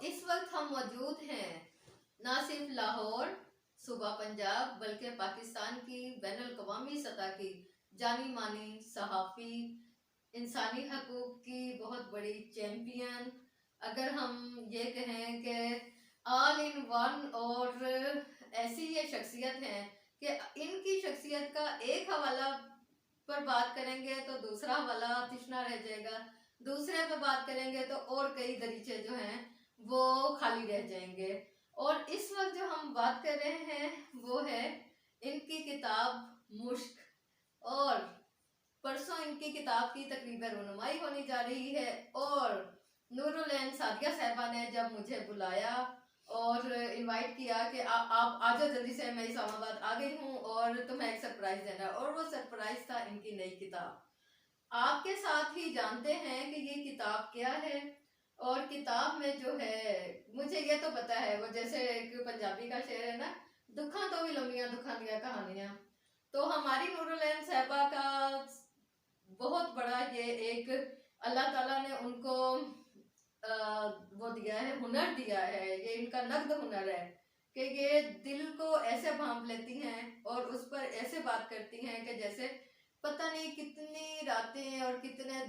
इस वक्त हम मौजूद हैं ना सिर्फ लाहौर सूबा पंजाब बल्कि पाकिस्तान की बैनुल-अक़वामी सतह की जानी मानी सहाफ़ी, इंसानी हकूक़ की बहुत बड़ी चैंपियन, अगर हम ये कहें कि ऑल इन वन, और ऐसी ये शख्सियत हैं कि इनकी शख्सियत का एक हवाला पर बात करेंगे तो दूसरा हवाला तिश्ना रह जाएगा, दूसरे पे बात करेंगे तो और कई दरीचे जो हैं वो खाली रह जाएंगे। और इस वक्त जो हम बात कर रहे हैं वो है इनकी किताब मुश्क, और परसों इनकी किताब की तकरीबन रुनुमाई होने जा रही है। और नूरुल ऐन सादिया साहिबा ने जब मुझे बुलाया और इनवाइट किया कि आप आ जाओ जल्दी से, मैं इस्लामाबाद आ गई हूँ और तुम्हें एक सरप्राइज देना है, और वो सरप्राइज था इनकी नई किताब। आपके साथ ही जानते हैं कि ये किताब क्या है। और किताब में जो है, मुझे ये तो पता है, वो जैसे एक पंजाबी का शेर है ना, दुखा तो भी लंबियां दुखा दिया कहानियां। तो हमारी नूरुल ऐन साहिबा का बहुत बड़ा ये एक अल्लाह ताला ने उनको वो दिया है, हुनर दिया है, ये इनका नग्द हुनर है कि ये दिल को ऐसे भांप लेती हैं और उस पर ऐसे बात करती हैं कि जैसे पता नहीं कितनी रातें और कितने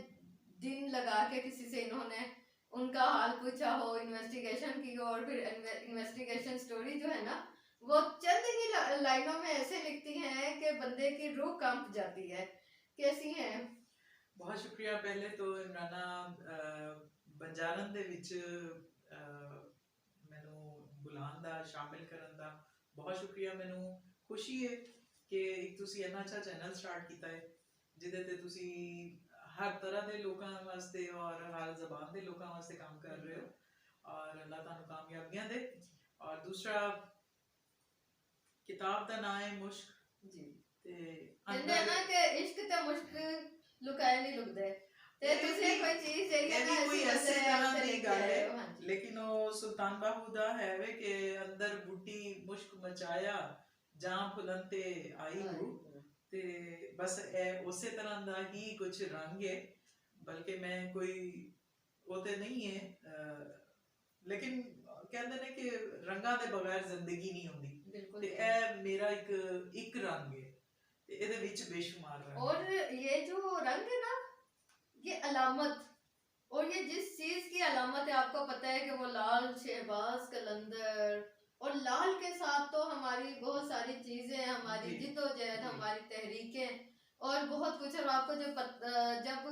दिन लगा के किसी से इन्होंने उनका हाल पूछा हो, इन्वेस्टिगेशन की हो, और फिर इन्वेस्टिगेशन स्टोरी जो है ना वो चंद ही लाइनों में ऐसे लिखती हैं कि बंदे की रूह कांप जाती है। कैसी हैं? बहुत शुक्रिया। पहले तो इमराना बंजारन दे विच मैनू बुलाउण दा, शामिल करन दा बहुत शुक्रिया। मैनू खुशी है कि एक तुसी इन्ना अच्छा चैनल स्टार्ट कीता है जिहदे ते तुसी हर तरह दे लोकां वास्ते और हर ज़बान दे लोकां वास्ते काम कर रहे हो, और अल्लाह तुहानू कामयाबियां दे। और दूसरा, किताब दा नाम है मुश्क जी। ते कहंदे ना कि इश्क ते मुश्क लुकाए नहीं लुकदे, ते तुसी कोई चीज चाहिए ना कोई ऐसे तरह दी गल है, हाँ लेकिन वो सुल्तान बाहू दा है वे कि अंदर बूटी मुश्क मचाया जां फुलंते आई हूँ, ते बस उसे तरह दा ही कुछ रंग है। बल्कि मैं कोई वो ते नहीं है, लेकिन कहते ने कि रंगा दे बगैर जिंदगी नहीं होती, ते ए मेरा एक रंग है, ते एदे विच बेशुमार रंग। और ये जो रंग है ना, ये अलामत, और ये जिस चीज की अलामत है आपको पता है कि वो लाल शहबाज कलंदर, और लाल के साथ तो हमारी बहुत सारी चीजें, हमारी जिद्दोजहद, हमारी तहरीकें और बहुत कुछ। और आपको जब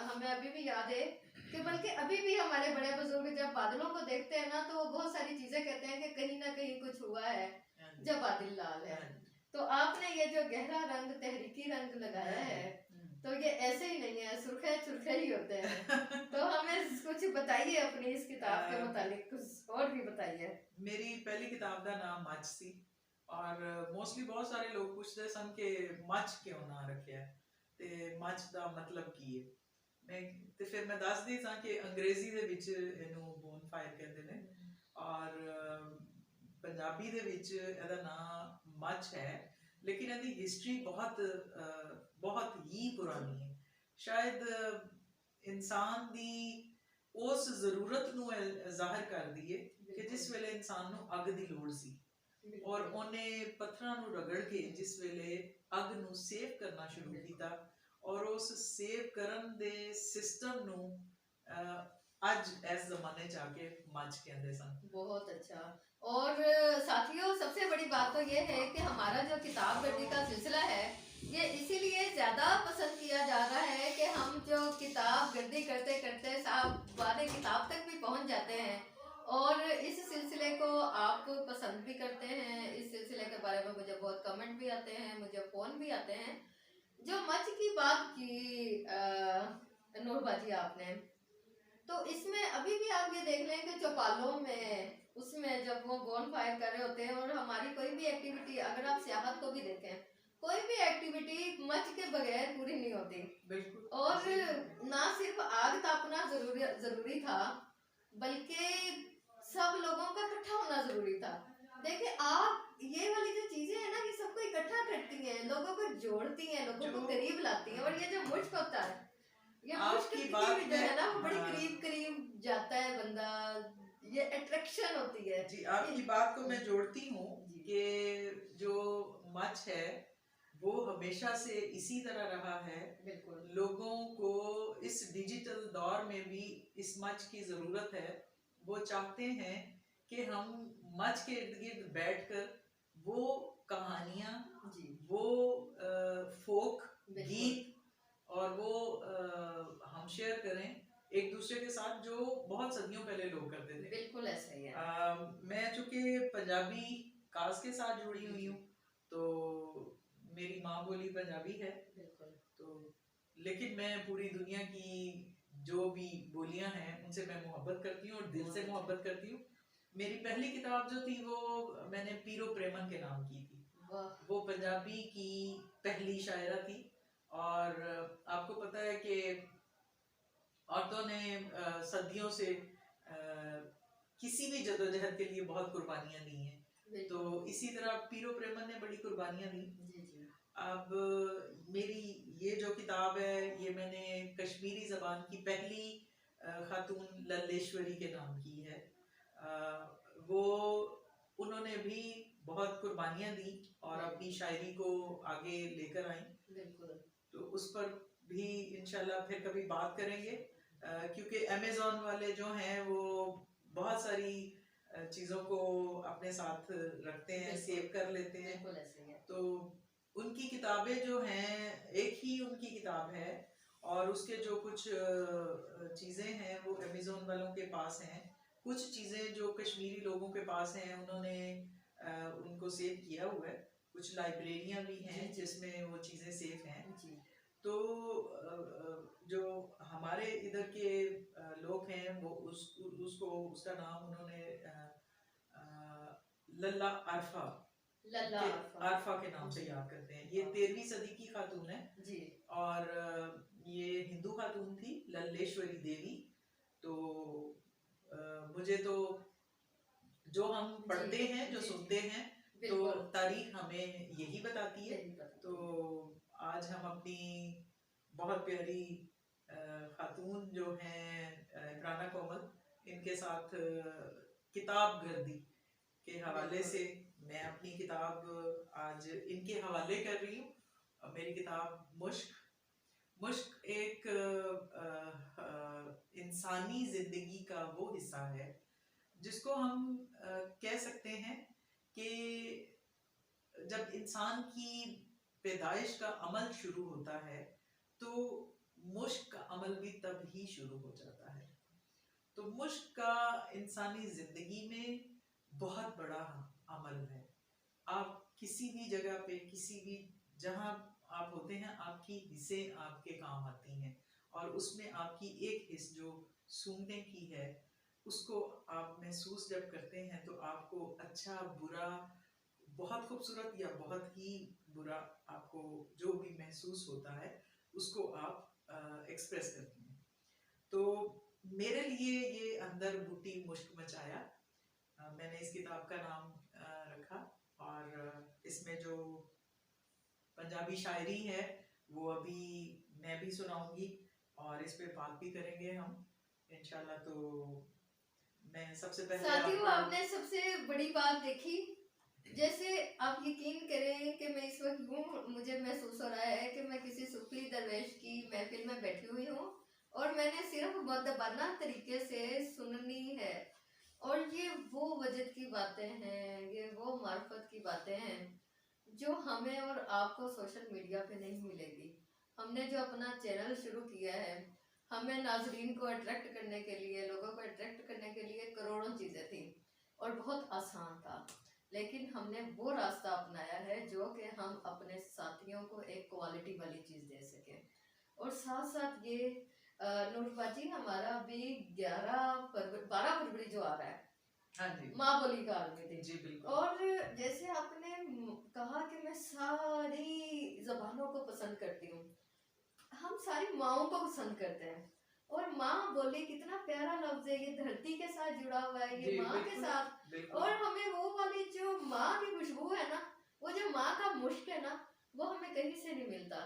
हमें अभी भी याद है कि बल्कि अभी भी हमारे बड़े बुजुर्ग जब बादलों को देखते हैं ना तो वो बहुत सारी चीजें कहते हैं कि कहीं ना कहीं कुछ हुआ है जब बादल लाल है। तो आपने ये जो गहरा रंग, तहरीकी रंग लगाया है, तो ये ऐसे ही नहीं है, सुर्खे सुर्खे ही होते हैं। तो हमें कुछ बताइए अपनी इस किताब के मुतालिक, कुछ और भी बताइए। मेरी पहली किताब का नाम मच सी, और मोस्टली बहुत सारे लोग पूछते सन कि मच क्यों ना रखा है, ते मच का मतलब की है। मैं ते फिर मैं दस दी सा कि अंग्रेजी दे विच इनू बोन फायर कहते ने, और पंजाबी दे विच एदा नाम मच है, लेकिन एदी हिस्ट्री बहुत ही पुरानी है। शायद इंसान दी उस जरूरत नू जाहिर कर दी है कि जिस वेले इंसान नू अग दी लोड़ सी, और ओने पत्थरां नू रगड़ के जिस वेले अग नू सेव करना शुरू किया, और उस सेव करन दे सिस्टम नू आज इस जमाने च आके मच कहते सन। बहुत अच्छा। और साथियों, सबसे बड़ी बात तो ये है कि हमारा जो किताब गर्दी का सिलसिला है ये इसीलिए ज्यादा पसंद किया जा रहा है कि हम जो किताब गर्दी करते करते साहब वाले किताब तक भी पहुंच जाते हैं, और इस सिलसिले को आप पसंद भी करते हैं। इस सिलसिले के बारे में मुझे बहुत कमेंट भी आते हैं, मुझे फोन भी आते हैं। जो मच की बात की नूर बाजी आपने, तो इसमें अभी भी आप ये देख लें कि चौपालों में उसमें जब वो बोन फायर कर रहे होते हैं, और हमारी कोई भी एक्टिविटी, अगर आप सियाहत को भी देखें, कोई भी एक्टिविटी मच के बगैर पूरी नहीं होती। बिल्कुल। और ना सिर्फ आग तापना जरूरी था, बल्कि सब लोगों का इकट्ठा होना जरूरी था। देखिए आप, ये वाली जो चीजें हैं ना, ये सबको इकट्ठा करती हैं, लोगों को जोड़ती हैं, लोगों को करीब लाती हैं। और ये जो मुश्क होता है, ये मुश्क जो है ना, वो बड़ी करीब करीब जाता है बंदा। ये अट्रैक्शन होती है। जी, आपकी बात को मैं जोड़ती हूँ जी। कि जो मच है वो हमेशा से इसी तरह रहा है। बिल्कुल लोगों को इस डिजिटल दौर में भी इस मच की जरूरत है। वो चाहते हैं कि हम मच के इर्द गिर्द बैठकर वो कहानियाँ, जी वो फोक बिल्कुल गीत और वो हम शेयर करें एक दूसरे के साथ, जो बहुत सदियों पहले लोग करते थे। बिल्कुल ऐसा ही है। मैं चूंकि पंजाबी कास्ट के साथ जुड़ी हुई जी हूँ, तो मेरी माँ बोली पंजाबी है। बिल्कुल तो लेकिन मैं पूरी दुनिया की जो भी बोलियां हैं उनसे मैं मोहब्बत करती हूँ और दिल से मोहब्बत करती हूँ। मेरी पहली किताब जो थी वो मैंने पीरो प्रेमन के नाम की थी। वाह वो पंजाबी की पहली शायरा थी। और आपको पता है कि औरतों ने सदियों से किसी भी जद्दोजहद के लिए बहुत कुर्बानियां दी हैं। तो बिल्कुल इसी तरह पीरो प्रेमन ने बड़ी कुर्बानियां दी। जी जी अब मेरी ये जो किताब है ये मैंने कश्मीरी जबान की पहली खातून लल्लेश्वरी के नाम की है। वो उन्होंने भी बहुत कुर्बानियां दी और अपनी शायरी को आगे लेकर आई। बिल्कुल तो उस पर भी इंशाल्लाह फिर कभी बात करेंगे, क्योंकि अमेज़न वाले जो हैं वो बहुत सारी चीज़ों को अपने साथ रखते हैं, बिल्कुल सेव कर लेते हैं। बिल्कुल ऐसे ही है। तो उनकी किताबें जो हैं, एक ही उनकी किताब है और उसके जो कुछ चीज़ें हैं वो अमेज़न वालों के पास हैं। कुछ चीज़ें जो कश्मीरी लोगों के पास हैं उन्होंने उनको सेव किया हुआ है। कुछ लाइब्रेरियां भी हैं जी, जी। जिसमें वो चीज़ें सेफ हैं। जी तो जो हमारे इधर के लोग हैं वो उसको उसका नाम उन्होंने लल्ला आरफा लल्ला के आरफा आरफा के नाम से याद करते हैं। ये 13वीं सदी की खातून है जी और ये हिंदू खातून थी, लल्लेश्वरी देवी। तो मुझे तो जो हम पढ़ते जी, हैं, जो जी, सुनते हैं, तो बिल्कुल तारीख हमें यही बताती है। यही पता तो आज हम अपनी बहुत प्यारी खातून जो हैं इमराना कोमल, इनके साथ किताब गर्दी के हवाले बिल्कुल से मैं अपनी किताब आज इनके हवाले कर रही हूँ। मेरी किताब मुश्क। मुश्क एक इंसानी जिंदगी का वो हिस्सा है जिसको हम कह सकते हैं कि जब इंसान की पैदाइश का अमल शुरू होता है तो मुश्क का अमल भी तब ही शुरू हो जाता है। तो मुश्क का इंसानी जिंदगी में बहुत बड़ा अमल है। आप किसी भी जगह पे, किसी भी जहां आप होते हैं, आपकी हिस्सें आपके काम आती हैं और उसमें आपकी एक हिस्स जो सूंघने की है उसको आप महसूस जब करते हैं तो आपको अच्छा बुरा, बहुत खूबसूरत या बहुत ही बुरा, आपको जो भी महसूस होता है उसको आप एक्सप्रेस करते हैं। तो मेरे लिए ये अंदर बूटी मुश्क मचाया, मैंने इस किताब का नाम रखा। और इसमें जो पंजाबी शायरी है वो अभी मैं भी सुनाऊंगी और इस पे बात भी करेंगे हम इंशाल्लाह। तो मैं सबसे पहले साथियों आपने सबसे बड़ी बात देखी। जैसे आप यकीन करें कि मैं इस वक्त यूं मुझे महसूस हो रहा है कि मैं किसी सूफी दरवेश की महफिल में बैठी हुई हूँ और मैंने सिर्फ मुअद्दबाना तरीके से सुननी है। और ये वो वजद की बातें हैं, ये वो मार्फत की बातें हैं जो हमें और आपको सोशल मीडिया पे नहीं मिलेगी। हमने जो अपना चैनल शुरू किया है, हमें नाजरीन को अट्रैक्ट करने के लिए, लोगों को अट्रैक्ट करने के लिए करोड़ों चीज़ें थी और बहुत आसान था। लेकिन हमने वो रास्ता अपनाया है जो कि हम अपने साथियों को एक क्वालिटी वाली चीज़ दे सकें। और साथ साथ ये नूरबाजी हमारा भी 12 फरवरी जो आ रहा है, हाँ जी, माँ बोली का आलमी दिन। जी बिल्कुल। और जैसे आपने कहा कि मैं सारी जबानों को पसंद करती हूँ, हम सारी माओं को पसंद करते हैं। और माँ बोली कितना प्यारा लफ्ज है, ये धरती के साथ जुड़ा हुआ है, ये जी माँ के बिल्कुल साथ। बिल्कुल। और हमें वो वाली जो माँ की खुशबू है ना, वो जो माँ का मुश्क है ना, वो हमें कहीं से नहीं मिलता।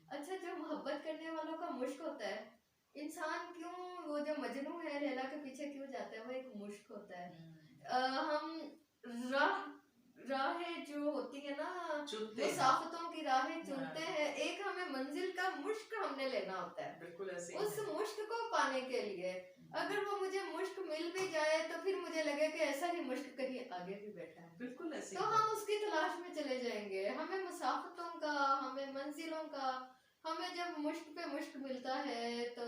अच्छा, जो मोहब्बत करने वालों का मुश्क होता है, इंसान क्यों वो जो मजनू है लैला के पीछे क्यों जाता है, वो एक मुश्क होता है। हम राहें जो होती है ना, चुनते हैं। मुसाफतों की राहें चुनते हाँ। हैं, एक हमें मंजिल का मुश्क हमने लेना होता है। बिल्कुल ऐसे ही उस है। मुश्क को पाने के लिए अगर वो मुझे मुश्क मिल भी जाए तो फिर मुझे लगे कि ऐसा ही मुश्क कहीं आगे भी बैठा है, बिल्कुल ऐसे तो ही है। हम उसकी तलाश में चले जाएंगे। हमें मुसाफतों का, हमें मंजिलों का, हमें जब मुश्क पे मुश्क मिलता है तो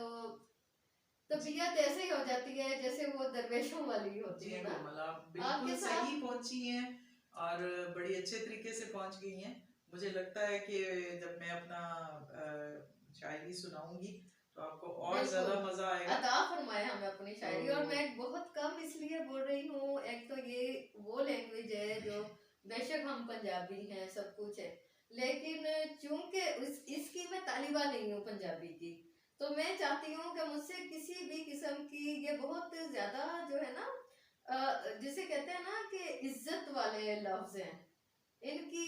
तबीयत ऐसे ही हो जाती है जैसे वो दरवेशों वाली होती जी है ना। कोमल, आप बिल्कुल आपके साथ सही पहुंची हैं और बड़ी अच्छे तरीके से पहुंच गई हैं। मुझे लगता है कि जब मैं अपना शायरी सुनाऊंगी तो आपको और ज्यादा बिल्कुल मजा आएगा। अता फरमाए हमें अपनी शायरी। और मैं बहुत कम इसलिए बोल रही हूँ, एक तो ये वो लैंग्वेज है जो बेशक हम पंजाबी हैं, सब कुछ है, लेकिन चूंकि इसकी मैं तालिबा नहीं हूँ पंजाबी की, तो मैं चाहती हूँ कि मुझसे किसी भी किस्म की, ये बहुत ज्यादा जो है ना, जिसे कहते हैं ना कि इज्जत वाले लफ्ज हैं, इनकी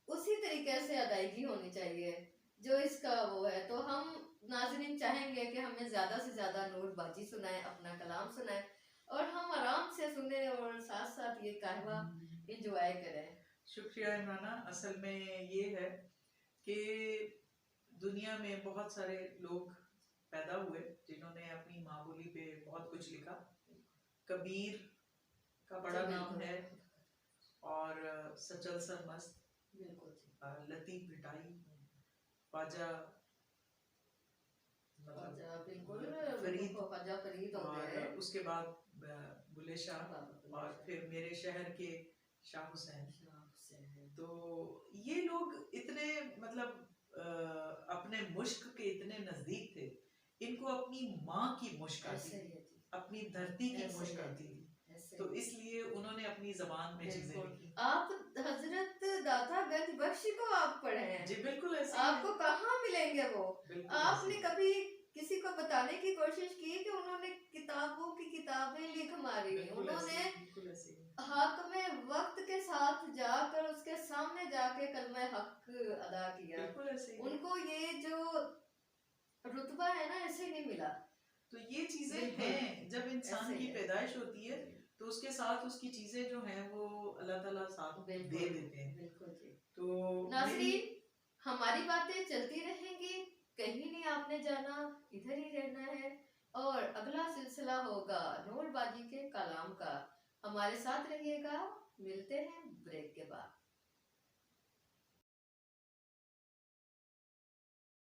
उसी तरीके से अदायगी होनी चाहिए जो इसका वो है। तो हम नाज़रीन चाहेंगे कि हमें ज़्यादा से ज़्यादा नूरबाजी सुनाए, अपना कलाम सुनाए, और हम आराम से सुने और साथ साथ ये कहवा इंजॉय करें। शुक्रिया इमराना। असल में ये है कि दुनिया में बहुत सारे लोग पैदा हुए जिन्होंने अपनी माँ बोली पे बहुत कुछ लिखा। कबीर का बड़ा नाम है, और सचल सरमस्त, लतीफ भिटाई, ख्वाजा बिल्कुल फरीद, ख्वाजा फरीद हो और गए, उसके बाद बुल्ले शाह, और फिर मेरे शहर के शाह हुसैन। तो ये लोग इतने मतलब अपने मुश्क के इतने नजदीक थे, इनको अपनी माँ की मुश्क आती थी, अपनी धरती की मुश्क आती थी, तो इसलिए उन्होंने अपनी जबान में चीजें लिखी। आप हजरत दाता गंज बख्शी को आप पढ़े हैं जी बिल्कुल ऐसे आपको कहाँ मिलेंगे वो? आपने ऐसे। कभी किसी को बताने की कोशिश की कि उन्होंने किताबों की किताबें लिख मारी, उन्होंने हक में वक्त के साथ जाकर उसके सामने जाके कलमा हक अदा किया। उनको ये जो रुतबा है ना, ऐसे नहीं मिला। तो ये चीजें हैं, जब इंसान की पैदाइश होती है तो उसके साथ उसकी चीजें जो हैं वो अल्लाह ताला साथ दे देते हैं। बिल्कुल जी। तो नाज़रीन, हमारी बातें चलती रहेंगी, कहीं नहीं आपने जाना, इधर ही रहना है, और अगला सिलसिला होगा नूरबाजी के कलाम का। हमारे साथ रहिएगा, मिलते हैं ब्रेक के बाद।